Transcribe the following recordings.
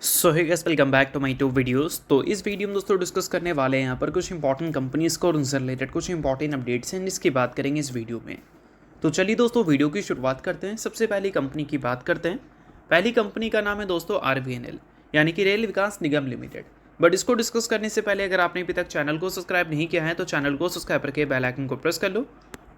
So hey guys, welcome back to my to videos. तो इस video में दोस्तों डिस्कस करने वाले हैं यहाँ पर कुछ इंपॉर्टेंट कंपनीज को और उनसे रिलेटेड कुछ इंपॉर्टेंट अपडेट्स हैं जिसकी बात करेंगे इस वीडियो में। तो चलिए दोस्तों वीडियो की शुरुआत करते हैं। सबसे पहली कंपनी की बात करते हैं। पहली कंपनी का नाम है दोस्तों RVNL यानी कि rail Vikas Nigam limited. But इसको डिस्कस करने से पहले अगर आपने अभी तक चैनल को सब्सक्राइब नहीं किया है तो चैनल को सब्सक्राइब करके बेल आइकन को प्रेस कर लो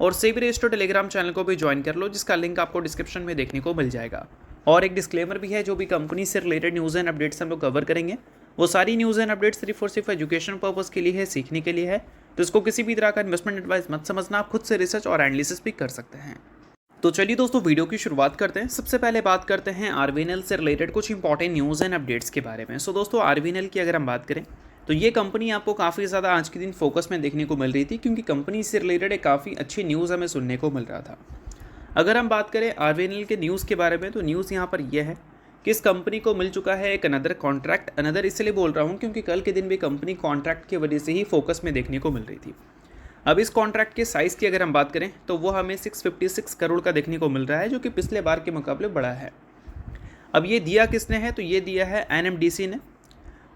और सेवी रेस्टो टेलीग्राम चैनल को भी ज्वाइन कर लो, जिसका लिंक आपको डिस्क्रिप्शन में देखने को मिल जाएगा। और एक डिस्क्लेमर भी है, जो भी कंपनी से रिलेटेड न्यूज़ एंड अपडेट्स हम लोग कवर करेंगे वो सारी न्यूज़ एंड अपडेट्स सिर्फ और सिर्फ एजुकेशन पर्पज़ के लिए है, सीखने के लिए है। तो इसको किसी भी तरह का इन्वेस्टमेंट एडवाइस मत समझना, आप खुद से रिसर्च और एनालिसिस भी कर सकते हैं। तो चलिए दोस्तों वीडियो की शुरुआत करते हैं। सबसे पहले बात करते हैं RVNL से रिलेटेड कुछ इंपॉर्टेंट न्यूज़ एंड अपडेट्स के बारे में। सो दोस्तों RVNL की अगर हम बात करें तो ये कंपनी आपको काफ़ी ज़्यादा आज के दिन फोकस में देखने को मिल रही थी, क्योंकि कंपनी से रिलेटेड एक काफ़ी अच्छी न्यूज़ हमें सुनने को मिल रहा था। अगर हम बात करें RVNL के न्यूज़ के बारे में तो न्यूज़ यहाँ पर यह है कि इस कंपनी को मिल चुका है एक अनदर कॉन्ट्रैक्ट। अनदर इसलिए बोल रहा हूँ क्योंकि कल के दिन भी कंपनी कॉन्ट्रैक्ट की वजह से ही फोकस में देखने को मिल रही थी। अब इस कॉन्ट्रैक्ट के साइज़ की अगर हम बात करें तो वो हमें 656 करोड़ का देखने को मिल रहा है, जो कि पिछले बार के मुकाबले बड़ा है। अब ये दिया किसने है, तो ये दिया है NMDC ने,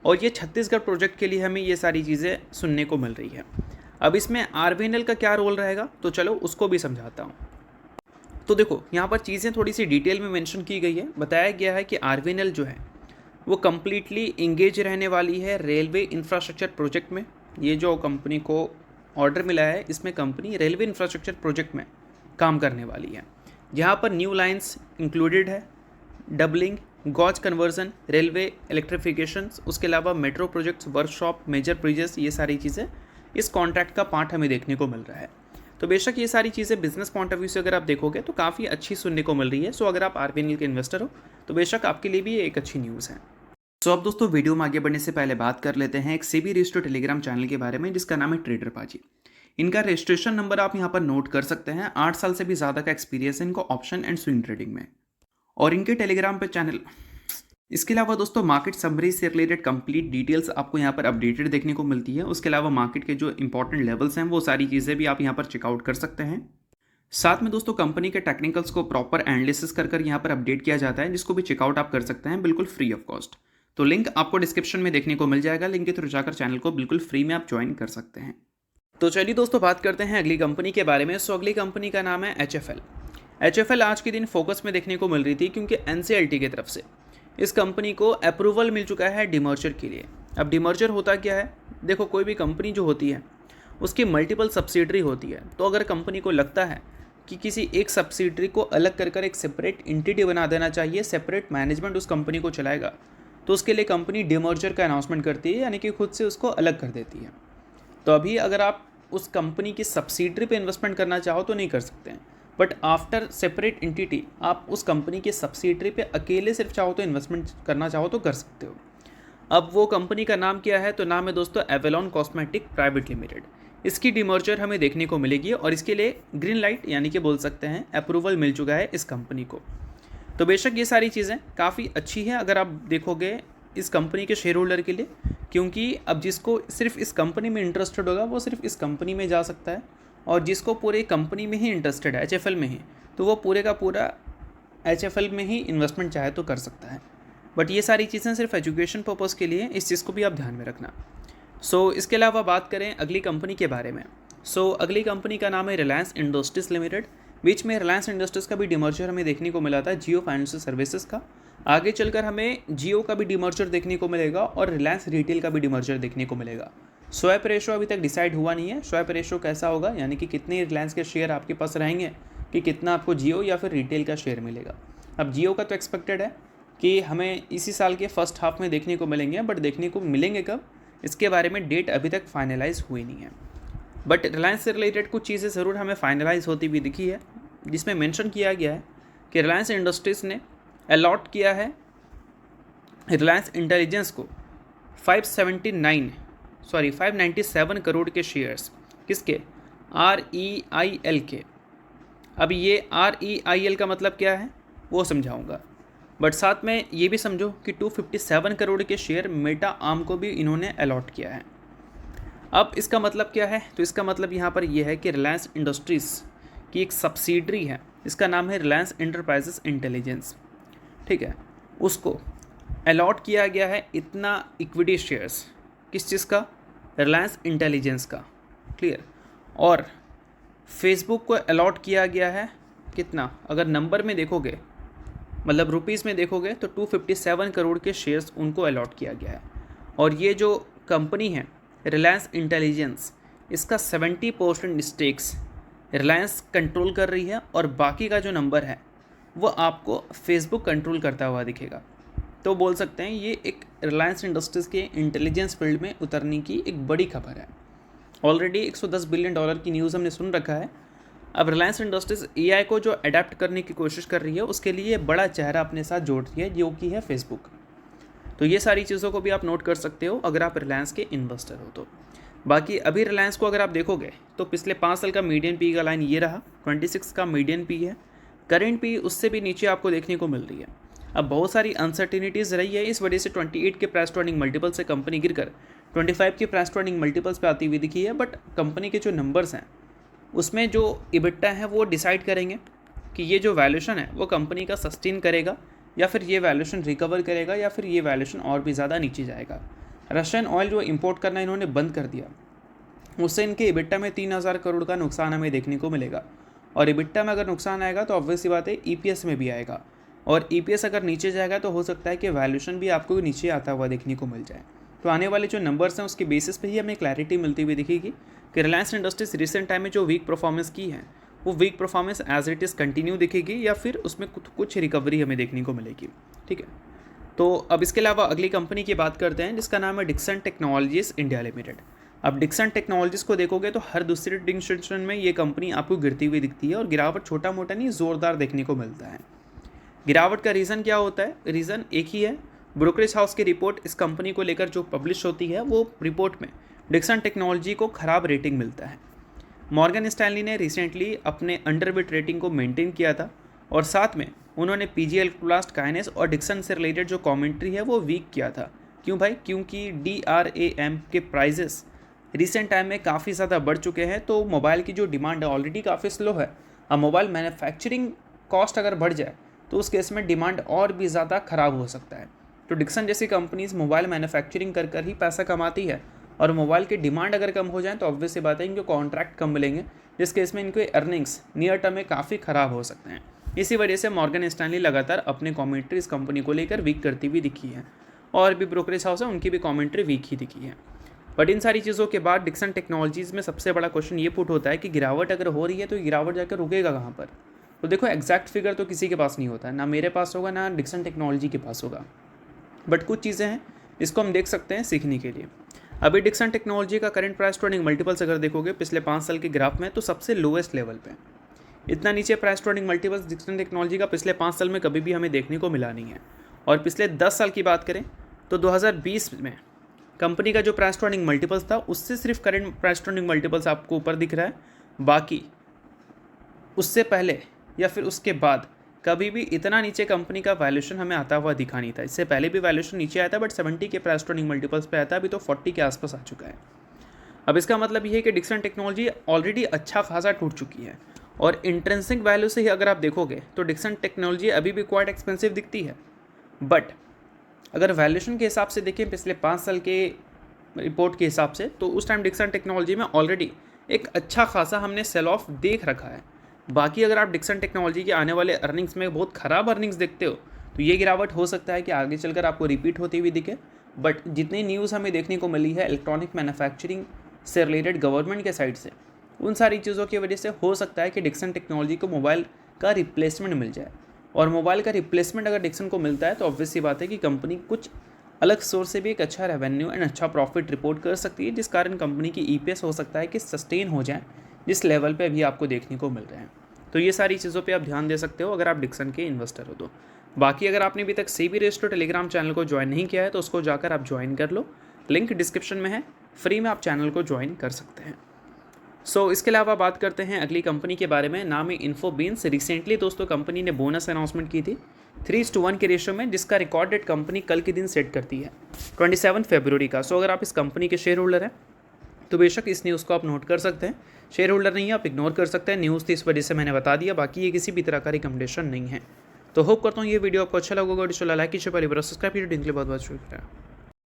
और ये छत्तीसगढ़ प्रोजेक्ट के लिए हमें ये सारी चीज़ें सुनने को मिल रही है। अब इसमें RVNL का क्या रोल रहेगा, तो चलो उसको भी समझाता हूँ। तो देखो यहाँ पर चीज़ें थोड़ी सी डिटेल में मेंशन की गई है। बताया गया है कि RVNL जो है वो कम्प्लीटली इंगेज रहने वाली है रेलवे इंफ्रास्ट्रक्चर प्रोजेक्ट में। ये जो कंपनी को ऑर्डर मिला है इसमें कंपनी रेलवे इंफ्रास्ट्रक्चर प्रोजेक्ट में काम करने वाली है, जहाँ पर न्यू लाइन्स इंक्लूडेड है, doubling, gauge conversion, railway electrification, उसके अलावा metro projects, workshop, major bridges, ये सारी चीज़ें इस कॉन्ट्रैक्ट का पार्ट हमें देखने को मिल रहा है। तो बेशक ये सारी चीज़ें बिजनेस पॉइंट ऑफ व्यू से अगर आप देखोगे तो काफ़ी अच्छी सुनने को मिल रही है। सो अगर आप RVNL के इन्वेस्टर हो तो बेशक आपके लिए भी ये एक अच्छी न्यूज़ है। सो अब दोस्तों वीडियो में आगे बढ़ने से पहले बात कर लेते हैं एक सेबी रजिस्टर्ड टेलीग्राम चैनल के बारे में, जिसका नाम है ट्रेडर पाजी। इनका रजिस्ट्रेशन नंबर आप यहाँ पर नोट कर सकते हैं। 8 साल से भी ज़्यादा का एक्सपीरियंस है इनको ऑप्शन एंड स्विंग ट्रेडिंग में, और इनके टेलीग्राम पे चैनल। इसके अलावा दोस्तों मार्केट समरी से रिलेटेड कंप्लीट डिटेल्स आपको यहाँ पर अपडेटेड देखने को मिलती है। उसके अलावा मार्केट के जो इंपॉर्टेंट लेवल्स हैं वो सारी चीज़ें भी आप यहाँ पर चेकआउट कर सकते हैं। साथ में दोस्तों कंपनी के टेक्निकल्स को प्रॉपर एनालिसिस कर यहाँ पर अपडेट किया जाता है, जिसको भी चेकआउट आप कर सकते हैं बिल्कुल फ्री ऑफ कॉस्ट। तो लिंक आपको डिस्क्रिप्शन में देखने को मिल जाएगा, लिंक के थ्रू जाकर चैनल को बिल्कुल फ्री में आप ज्वाइन कर सकते हैं। तो चलिए दोस्तों बात करते हैं अगली कंपनी के बारे में। सो अगली कंपनी का नाम है HFL। HFL आज के दिन फोकस में देखने को मिल रही थी क्योंकि NCLT की तरफ से इस कंपनी को अप्रूवल मिल चुका है डिमर्जर के लिए। अब डिमर्जर होता क्या है, देखो कोई भी कंपनी जो होती है उसकी मल्टीपल सब्सिडरी होती है। तो अगर कंपनी को लगता है कि किसी एक सब्सिडरी को अलग कर एक सेपरेट एंटिटी बना देना चाहिए, सेपरेट मैनेजमेंट उस कंपनी को चलाएगा, तो उसके लिए कंपनी डिमर्जर का अनाउंसमेंट करती है, यानी कि खुद से उसको अलग कर देती है। तो अभी अगर आप उस कंपनी की सब्सिडरी पे इन्वेस्टमेंट करना चाहो तो नहीं कर सकते हैं, बट आफ्टर सेपरेट एंटिटी आप उस कंपनी के सब्सिडरी पे अकेले सिर्फ चाहो तो इन्वेस्टमेंट करना चाहो तो कर सकते हो। अब वो कंपनी का नाम क्या है, तो नाम है दोस्तों एवेलॉन कॉस्मेटिक प्राइवेट लिमिटेड। इसकी डिमर्जर हमें देखने को मिलेगी और इसके लिए ग्रीन लाइट यानी कि बोल सकते हैं अप्रूवल मिल चुका है इस कंपनी को। तो बेशक ये सारी चीज़ें काफ़ी अच्छी हैं अगर आप देखोगे इस कंपनी के शेयर होल्डर के लिए, क्योंकि अब जिसको सिर्फ इस कंपनी में इंटरेस्टेड होगा वो सिर्फ इस कंपनी में जा सकता है, और जिसको पूरे कंपनी में ही इंटरेस्टेड है HFL में ही, तो वो पूरे का पूरा HFL में ही इन्वेस्टमेंट चाहे तो कर सकता है। बट ये सारी चीज़ें सिर्फ एजुकेशन पर्पज़ के लिए, इस चीज़ को भी आप ध्यान में रखना। सो इसके अलावा बात करें अगली कंपनी के बारे में। अगली कंपनी का नाम है रिलायंस इंडस्ट्रीज़ लिमिटेड। बीच में रिलायंस इंडस्ट्रीज़ का भी डिमर्जर हमें देखने को मिला था जियो फाइनेंशियल सर्विसेज का। आगे चलकर हमें जियो का भी डिमर्जर देखने को मिलेगा और रिलायंस रिटेल का भी डिमर्जर देखने को मिलेगा। स्वैप रेशो अभी तक डिसाइड हुआ नहीं है, स्वैप रेशो कैसा होगा, यानी कि कितने रिलायंस के शेयर आपके पास रहेंगे, कि कितना आपको जियो या फिर रिटेल का शेयर मिलेगा। अब जियो का तो एक्सपेक्टेड है कि हमें इसी साल के फर्स्ट हाफ में देखने को मिलेंगे, बट देखने को मिलेंगे कब, इसके बारे में डेट अभी तक फाइनलाइज हुई नहीं है। बट रिलायंस से रिलेटेड कुछ चीज़ें ज़रूर हमें फाइनलाइज होती हुई दिखी है, जिसमें मेंशन किया गया है कि रिलायंस इंडस्ट्रीज़ ने अलॉट किया है रिलायंस इंटेलिजेंस को 597 करोड़ के शेयर्स। किसके, REIL के। अब ये REIL का मतलब क्या है वो समझाऊंगा, बट साथ में ये भी समझो कि 257 करोड़ के शेयर मेटा आर्म को भी इन्होंने अलॉट किया है। अब इसका मतलब क्या है, तो इसका मतलब यहाँ पर यह है कि रिलायंस इंडस्ट्रीज़ की एक सब्सिडरी है, इसका नाम है रिलायंस एंटरप्राइजेस इंटेलिजेंस, ठीक है, उसको अलॉट किया गया है इतना इक्विटी शेयर्स, किस चीज़ का, रिलायंस इंटेलिजेंस का, क्लियर। और फेसबुक को अलॉट किया गया है कितना, अगर नंबर में देखोगे मतलब रुपीज़ में देखोगे तो 257 करोड़ के शेयर्स उनको अलॉट किया गया है। और ये जो कंपनी है रिलायंस इंटेलिजेंस, इसका 70% स्टेक्स रिलायंस कंट्रोल कर रही है और बाकी का जो नंबर है वो आपको फेसबुक कंट्रोल करता हुआ दिखेगा। तो बोल सकते हैं ये एक रिलायंस इंडस्ट्रीज़ के इंटेलिजेंस फील्ड में उतरने की एक बड़ी खबर है। ऑलरेडी $110 बिलियन की न्यूज़ हमने सुन रखा है। अब रिलायंस इंडस्ट्रीज़ एआई को जो अडेप्ट करने की कोशिश कर रही है उसके लिए बड़ा चेहरा अपने साथ जोड़ रही है, जो कि है फेसबुक। तो ये सारी चीज़ों को भी आप नोट कर सकते हो अगर आप रिलायंस के इन्वेस्टर हो तो। बाकी अभी रिलायंस को अगर आप देखोगे तो पिछले 5 साल का मीडियन पी का लाइन ये रहा, 26 का मीडियन पी है। करेंट पी उससे भी नीचे आपको देखने को मिल रही है। अब बहुत सारी अनसर्टिनिटीज़ रही है, इस वजह से 28 के प्राइस टू अर्निंग मल्टीपल से कंपनी गिरकर 25 के प्राइस टू अर्निंग मल्टीपल्स पे आती हुई दिखी है। बट कंपनी के जो नंबर्स हैं उसमें जो इबिट्टा है वो डिसाइड करेंगे कि ये जो वैल्यूशन है वो कंपनी का सस्टेन करेगा या फिर ये वैल्यूशन रिकवर करेगा या फिर ये वैल्यूशन और भी ज़्यादा नीचे जाएगा। रशियन ऑयल जो इंपोर्ट करना इन्होंने बंद कर दिया, उससे इनके इबिट्टा में 3000 करोड़ का नुकसान हमें देखने को मिलेगा। और इबिट्टा में अगर नुकसान आएगा तो ऑब्वियस सी बात है ईपीएस में भी आएगा, और ईपीएस अगर नीचे जाएगा तो हो सकता है कि वैल्यूशन भी आपको नीचे आता हुआ देखने को मिल जाए। तो आने वाले जो नंबर्स हैं उसके बेसिस पे ही हमें क्लैरिटी मिलती हुई दिखेगी कि रिलायंस इंडस्ट्रीज रिसेंट टाइम में जो वीक परफॉर्मेंस की है वो weak performance as it is continue दिखेगी या फिर उसमें कुछ रिकवरी हमें देखने को मिलेगी। ठीक है, तो अब इसके अलावा अगली कंपनी की बात करते हैं जिसका नाम है डिक्सन टेक्नोलॉजीज़ इंडिया लिमिटेड। अब डिक्सन टेक्नोलॉजीज़ को देखोगे तो हर दूसरे ट्रेडिंग सेशन में ये कंपनी आपको गिरती हुई दिखती है, और गिरावट छोटा मोटा नहीं ज़ोरदार देखने को मिलता है। गिरावट का रीज़न क्या होता है, रीज़न एक ही है, ब्रोकरेज हाउस की रिपोर्ट इस कंपनी को लेकर जो पब्लिश होती है वो रिपोर्ट में डिक्सन टेक्नोलॉजी को ख़राब रेटिंग मिलता है। मॉर्गन स्टैनली ने रिसेंटली अपने अंडरवेट रेटिंग को मेंटेन किया था, और साथ में उन्होंने पीजीएल क्लास्ट काइनेस और डिक्सन से रिलेटेड जो कमेंट्री है वो वीक किया था। क्यों भाई, क्योंकि DRAM के प्राइजेस रिसेंट टाइम में काफ़ी ज़्यादा बढ़ चुके हैं, तो मोबाइल की जो डिमांड है ऑलरेडी काफ़ी स्लो है। अब मोबाइल मैन्युफैक्चरिंग कॉस्ट अगर बढ़ जाए तो उस केस में डिमांड और भी ज़्यादा ख़राब हो सकता है। तो डिक्सन जैसी कंपनीज मोबाइल मैन्युफैक्चरिंग कर कर ही पैसा कमाती है, और मोबाइल की डिमांड अगर कम हो जाए तो ऑब्वियस सी बात है इनको कॉन्ट्रैक्ट कम मिलेंगे, जिस केस में इनके अर्निंग्स नियर टर्म में काफ़ी ख़राब हो सकते हैं। इसी वजह से मॉर्गन स्टैनली लगातार अपने कमेंट्री इस कंपनी को लेकर वीक करती हुई दिखी है, और भी ब्रोकरेज हाउस है उनकी भी कमेंट्री वीक ही दिखी है। बट इन सारी चीज़ों के बाद डिक्सन टेक्नोलॉजीज़ में सबसे बड़ा क्वेश्चन ये पुट होता है कि गिरावट अगर हो रही है तो गिरावट जाकर रुकेगा कहाँ पर। तो देखो एग्जैक्ट फिगर तो किसी के पास नहीं होता है, ना मेरे पास होगा ना डिक्सन टेक्नोलॉजी के पास होगा, बट कुछ चीज़ें हैं इसको हम देख सकते हैं सीखने के लिए। अभी डिक्सन टेक्नोलॉजी का current price to earning multiples अगर देखोगे पिछले 5 साल के ग्राफ में तो सबसे लोएस्ट लेवल पे, इतना नीचे price to earning multiples Dixon technology का पिछले 5 साल में कभी भी हमें देखने को मिला नहीं है। और पिछले 10 साल की बात करें तो 2020 में कंपनी का जो प्राइस टू अर्निंग मल्टीपल्स था उससे सिर्फ current price to earning multiples आपको ऊपर दिख रहा है, बाकी उससे पहले या फिर उसके बाद कभी भी इतना नीचे कंपनी का वैल्यूशन हमें आता हुआ दिखा नहीं था। इससे पहले भी वैल्यूशन नीचे आया था बट 70 के प्राइस टू अर्निंग मल्टीपल्स पे आया था, अभी तो 40 के आसपास आ चुका है। अब इसका मतलब ये है कि डिक्सन टेक्नोलॉजी ऑलरेडी अच्छा खासा टूट चुकी है, और इंट्रिंसिक वैल्यू से ही अगर आप देखोगे तो डिक्सन टेक्नोलॉजी अभी भी क्वाइट एक्सपेंसिव दिखती है। बट अगर वैल्यूशन के हिसाब से देखें पिछले 5 साल के रिपोर्ट के हिसाब से, तो उस टाइम डिक्सन टेक्नोलॉजी में ऑलरेडी एक अच्छा खासा हमने सेल ऑफ देख रखा है। बाकी अगर आप डिक्सन टेक्नोलॉजी के आने वाले अर्निंग्स में बहुत ख़राब अर्निंग्स देखते हो तो ये गिरावट हो सकता है कि आगे चलकर आपको रिपीट होती हुई दिखे। बट जितनी न्यूज़ हमें देखने को मिली है इलेक्ट्रॉनिक मैन्युफैक्चरिंग से रिलेटेड गवर्नमेंट के साइड से, उन सारी चीज़ों की वजह से हो सकता है कि डिक्सन टेक्नोलॉजी को मोबाइल का रिप्लेसमेंट मिल जाए, और मोबाइल का रिप्लेसमेंट अगर डिक्सन को मिलता है तो ऑब्वियस सी बात है कि कंपनी कुछ अलग सोर्स से भी एक अच्छा रेवेन्यू एंड अच्छा प्रॉफिट रिपोर्ट कर सकती है, जिस कारण कंपनी की ईपीएस हो सकता है कि सस्टेन हो जाए जिस लेवल पे अभी आपको देखने को मिल रहे हैं। तो ये सारी चीज़ों पे आप ध्यान दे सकते हो अगर आप डिक्सन के इन्वेस्टर हो तो। बाकी अगर आपने अभी तक सेबी रजिस्टर्ड टेलीग्राम चैनल को ज्वाइन नहीं किया है तो उसको जाकर आप ज्वाइन कर लो, लिंक डिस्क्रिप्शन में है, फ्री में आप चैनल को ज्वाइन कर सकते हैं। इसके अलावा बात करते हैं अगली कंपनी के बारे में, नाम है इन्फोबीन्स। रिसेंटली दोस्तों कंपनी ने बोनस अनाउंसमेंट की थी 3:1 के रेशियो में, जिसका रिकॉर्ड डेट कंपनी कल के दिन सेट करती है 27 फरवरी का। अगर आप इस कंपनी के शेयर होल्डर हैं तो बेशक इस न्यूज़ को आप नोट कर सकते हैं, शेयर होल्डर नहीं है आप इग्नोर कर सकते हैं, न्यूज़ थी इस वजह से मैंने बता दिया, बाकी ये किसी भी तरह का रिकमेंडेशन नहीं है। तो होप करता हूँ ये वीडियो आपको अच्छा लगा होगा। लाइक कीजिए, पहले बार सब्सक्राइब कीजिए। बहुत बहुत शुक्रिया।